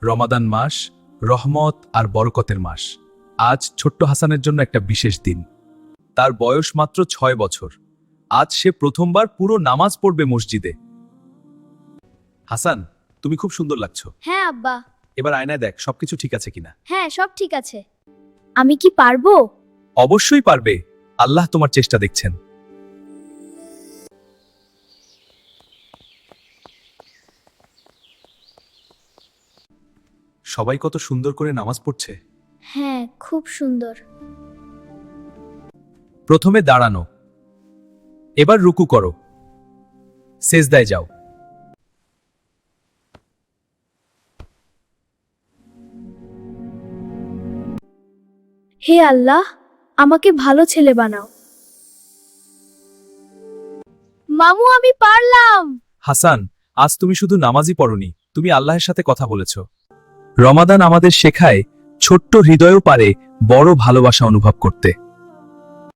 রমাদান মাস রহমত আর বরকতের মাস। আজ ছোট্ট হাসানের জন্য একটা বিশেষ দিন। তার বয়স মাত্র ৬ বছর। আজ সে প্রথমবার পুরো নামাজ পড়বে মসজিদে। হাসান, তুমি খুব সুন্দর লাগছো। হ্যাঁ আব্বা। এবার আয়নায় দেখ সবকিছু ঠিক আছে কিনা। হ্যাঁ, সব ঠিক আছে। আমি কি পারবো? অবশ্যই পারবে। আল্লাহ তোমার চেষ্টা দেখছেন। সবাই কত সুন্দর করে নামাজ পড়ছে। হ্যাঁ, খুব সুন্দর। প্রথমে দাঁড়ানো, এবার রুকু করো, সেজদায় যাও। হে আল্লাহ, আমাকে ভালো ছেলে বানাও। মামু, আমি পারলাম। হাসান, আজ তুমি শুধু নামাজই পড়নি, তুমি আল্লাহর সাথে কথা বলেছ। রমাদান আমাদের শেখায় ছোট্ট হৃদয়ও পারে বড় ভালোবাসা অনুভব করতে।